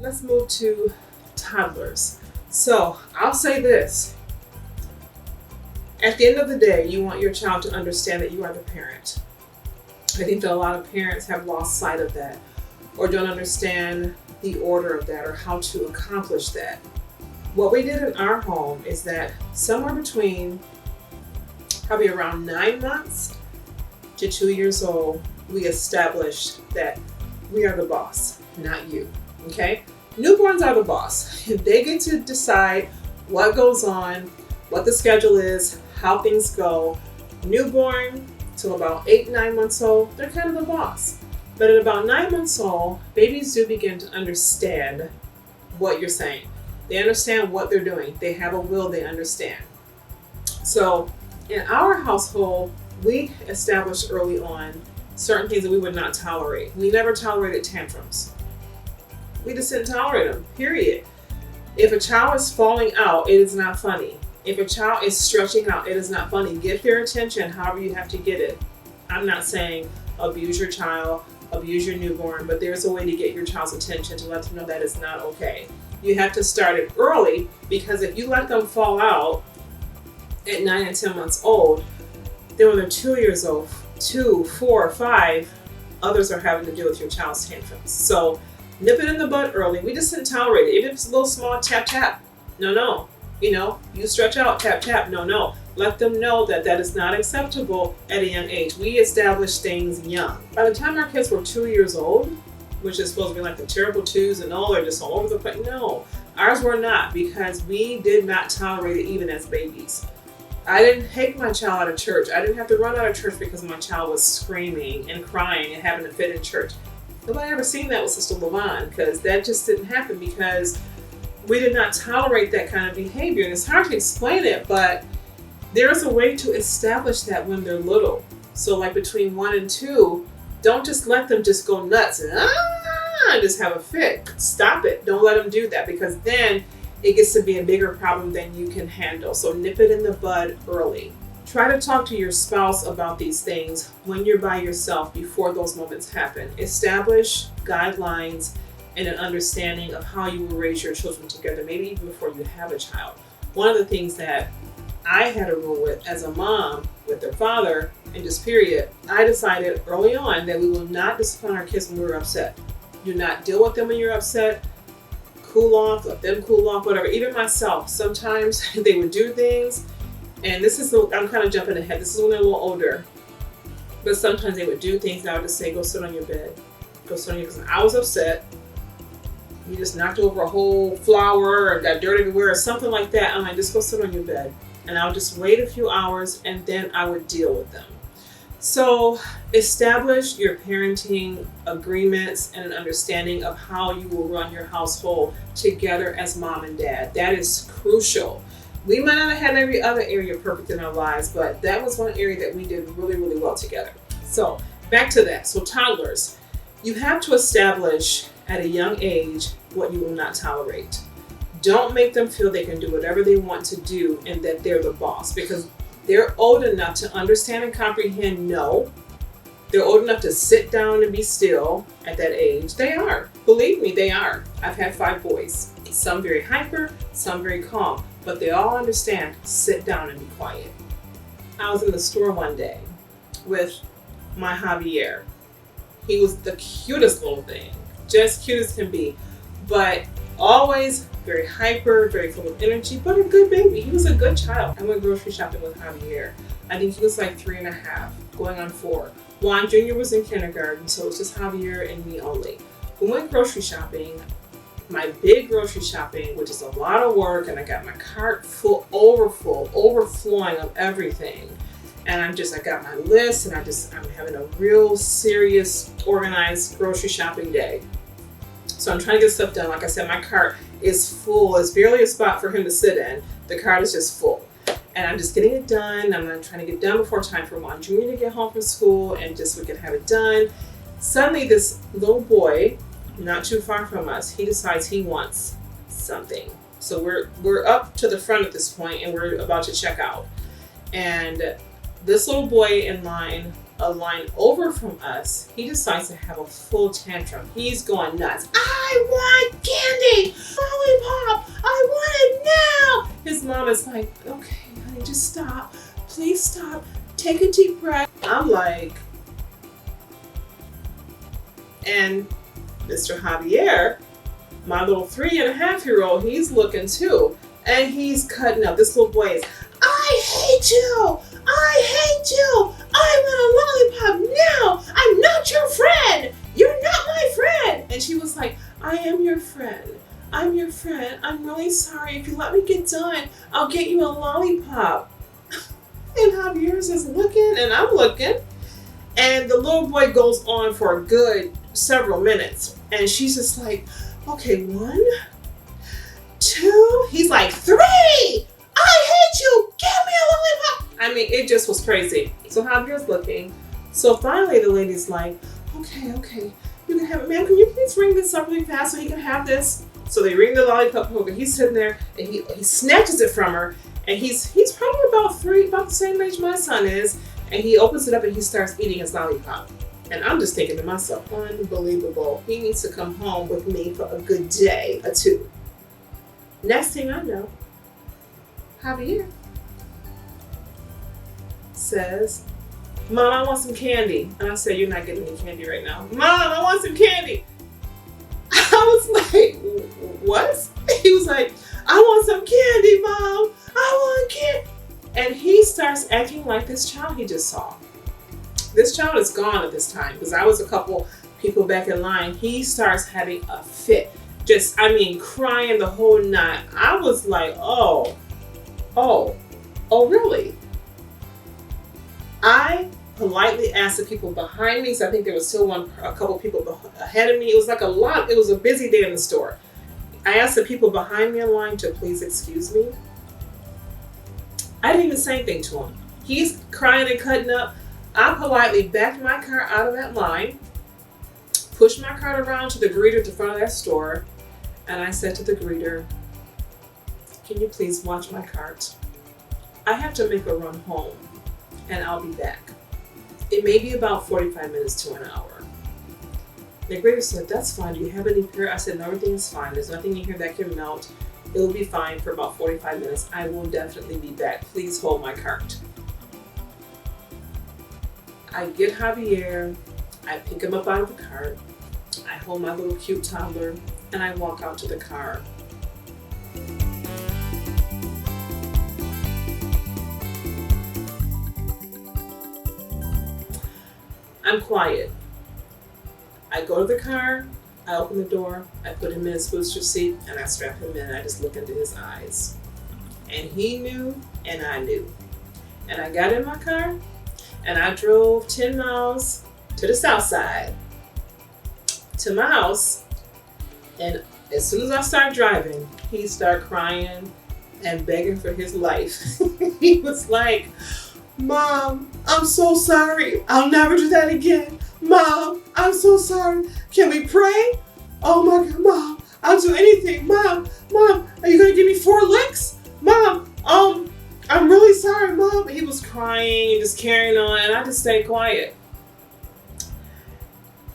let's move to toddlers. So I'll say this. At the end of the day, you want your child to understand that you are the parent. I think that a lot of parents have lost sight of that or don't understand the order of that or how to accomplish that. What we did in our home is that somewhere between probably around 9 months to 2 years old, we established that we are the boss, not you, okay? Newborns are the boss. They get to decide what goes on, what the schedule is, how things go. Newborn till about 8, 9 months old, they're kind of the boss. But at about 9 months old, babies do begin to understand what you're saying. They understand what they're doing. They have a will, they understand. So in our household, we established early on certain things that we would not tolerate. We never tolerated tantrums. We just didn't tolerate them, period. If a child is falling out, it is not funny. If a child is stretching out, it is not funny. Get their attention however you have to get it. I'm not saying abuse your child, abuse your newborn, but there's a way to get your child's attention to let them know that it's not okay. You have to start it early, because if you let them fall out at 9 and 10 months old, then when they're 2 years old, 2, 4, 5, others are having to deal with your child's tantrums. So nip it in the bud early. We just didn't tolerate it. Even if it's a little small tap, tap. No. You stretch out, tap, tap. No. Let them know that that is not acceptable at a young age. We established things young. By the time our kids were 2 years old, which is supposed to be like the terrible twos and all, they're just all over the place. No, ours were not, because we did not tolerate it even as babies. I didn't take my child out of church. I didn't have to run out of church because my child was screaming and crying and having a fit in church. Nobody ever seen that with Sister LaVon, because that just didn't happen, because we did not tolerate that kind of behavior. And it's hard to explain it, but there is a way to establish that when they're little. So like between 1 and 2, don't just let them just go nuts and just have a fit. Stop it. Don't let them do that, because then it gets to be a bigger problem than you can handle. So nip it in the bud early. Try to talk to your spouse about these things when you're by yourself before those moments happen. Establish guidelines and an understanding of how you will raise your children together, maybe even before you have a child. One of the things that I had a rule with as a mom with their father, and just period, I decided early on that we will not discipline our kids when we're upset. Do not deal with them when you're upset. Cool off, let them cool off, whatever. Even myself, sometimes they would do things, and I'm kind of jumping ahead. This is when they're a little older. But sometimes they would do things and I would just say, go sit on your bed. Go sit on your bed. Because I was upset. You just knocked over a whole flower or got dirt everywhere or something like that. I'm like, just go sit on your bed. And I'll just wait a few hours and then I would deal with them. So establish your parenting agreements and an understanding of how you will run your household together as mom and dad. That is crucial. We might not have had every other area perfect in our lives, but that was one area that we did really, really well together. So back to that. So toddlers, you have to establish at a young age what you will not tolerate. Don't make them feel they can do whatever they want to do and that they're the boss, because they're old enough to understand and comprehend no. They're old enough to sit down and be still at that age. They are. Believe me, they are. I've had 5 boys. Some very hyper, some very calm, but they all understand sit down and be quiet. I was in the store one day with my Javier. He was the cutest little thing, just cute as can be, but always very hyper, very full of energy, but a good baby. He was a good child. I went grocery shopping with Javier. I think he was like 3.5, going on 4. Juan Jr. was in kindergarten, so it was just Javier and me only. We went grocery shopping, my big grocery shopping, which is a lot of work, and I got my cart overflowing of everything. And I got my list, and I'm having a real serious, organized grocery shopping day. So I'm trying to get stuff done. Like I said, my cart is full. There's barely a spot for him to sit in. The cart is just full. And I'm just getting it done. I'm trying to get done before time for Juan Jr. to get home from school, and just we can have it done. Suddenly this little boy, not too far from us, he decides he wants something. So we're up to the front at this point, and we're about to check out. And this little boy in line a line over from us, he decides to have a full tantrum. He's going nuts. I want candy! Lollipop! I want it now! His mom is like, okay, honey, just stop. Please stop. Take a deep breath. I'm like, and Mr. Javier, my little 3.5-year-old, he's looking too. And he's cutting up. This little boy is, I hate you! I hate you! I want a lollipop now! I'm not your friend! You're not my friend! And she was like, I am your friend. I'm your friend. I'm really sorry. If you let me get done, I'll get you a lollipop. And Javier's is looking, and I'm looking. And the little boy goes on for a good several minutes. And she's just like, okay, 1, 2, he's like, 3! I hate you! Give me a lollipop! I mean, it just was crazy. So Javier's looking. So finally the lady's like, okay, you can have it. Ma'am, can you please ring this up really fast so he can have this? So they ring the lollipop over. He's sitting there and he snatches it from her. And he's probably about 3, about the same age my son is. And he opens it up and he starts eating his lollipop. And I'm just thinking to myself, unbelievable. He needs to come home with me for a good day or 2. Next thing I know, Javier says, Mom, I want some candy. And I said, you're not getting any candy right now. Mom, I want some candy. I was like, what? He was like, I want some candy, Mom. I want candy. And he starts acting like this child he just saw. This child is gone at this time because I was a couple people back in line. He starts having a fit. Just, I mean, crying the whole night. I was like, oh, really? I politely asked the people behind me, so I think there was still a couple people ahead of me. It was like it was a busy day in the store. I asked the people behind me in line to please excuse me. I didn't even say anything to him. He's crying and cutting up. I politely backed my car out of that line, pushed my cart around to the greeter at the front of that store, and I said to the greeter, can you please watch my cart? I have to make a run home, and I'll be back. It may be about 45 minutes to an hour. The greeter said, that's fine. Do you have any fear? I said, no, everything is fine. There's nothing in here that can melt. It'll be fine for about 45 minutes. I will definitely be back. Please hold my cart. I get Javier. I pick him up out of the cart. I hold my little cute toddler, and I walk out to the car. I'm quiet. I go to the car, I open the door, I put him in his booster seat, and I strap him in, and I just look into his eyes. And he knew, and I knew. And I got in my car, and I drove 10 miles to the south side, to my house, and as soon as I start driving, he started crying and begging for his life. He was like, Mom, I'm so sorry. I'll never do that again. Mom, I'm so sorry. Can we pray? Oh my God, Mom, I'll do anything. Mom, are you gonna give me 4 licks? Mom, I'm really sorry, Mom. He was crying and just carrying on, and I just stayed quiet.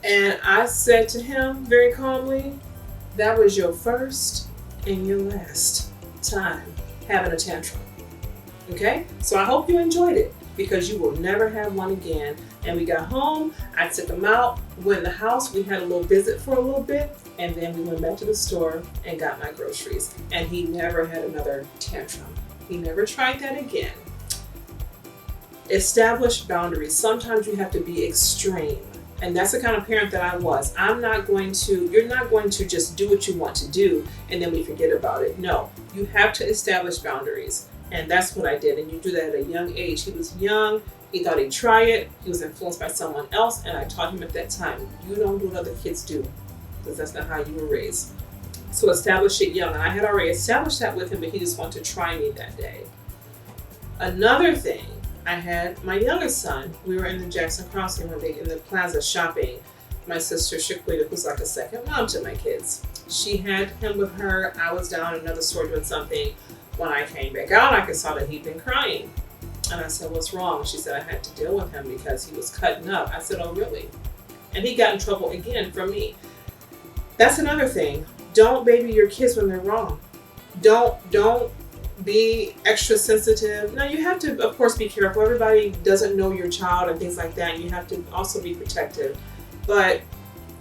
And I said to him very calmly, that was your first and your last time having a tantrum. Okay? So I hope you enjoyed it, because you will never have one again. And we got home, I took him out, went in the house, we had a little visit for a little bit, and then we went back to the store and got my groceries. And he never had another tantrum. He never tried that again. Establish boundaries. Sometimes you have to be extreme. And that's the kind of parent that I was. You're not going to just do what you want to do and then we forget about it. No, you have to establish boundaries. And that's what I did. And you do that at a young age. He was young. He thought he'd try it. He was influenced by someone else. And I taught him at that time, you don't do what other kids do, because that's not how you were raised. So establish it young. And I had already established that with him, but he just wanted to try me that day. Another thing, I had my youngest son. We were in the Jackson Crossing one day in the plaza shopping. My sister Shaquita, who's like a second mom to my kids, she had him with her. I was down in another store doing something. When I came back out, I saw that he'd been crying. And I said, what's wrong? She said, I had to deal with him because he was cutting up. I said, oh, really? And he got in trouble again from me. That's another thing. Don't baby your kids when they're wrong. Don't be extra sensitive. Now, you have to, of course, be careful. Everybody doesn't know your child and things like that. You have to also be protective. But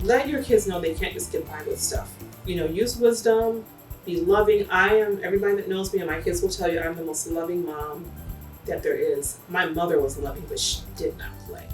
let your kids know they can't just get by with stuff. Use wisdom, be loving. Everybody that knows me and my kids will tell you I'm the most loving mom that there is. My mother was loving, but she did not play.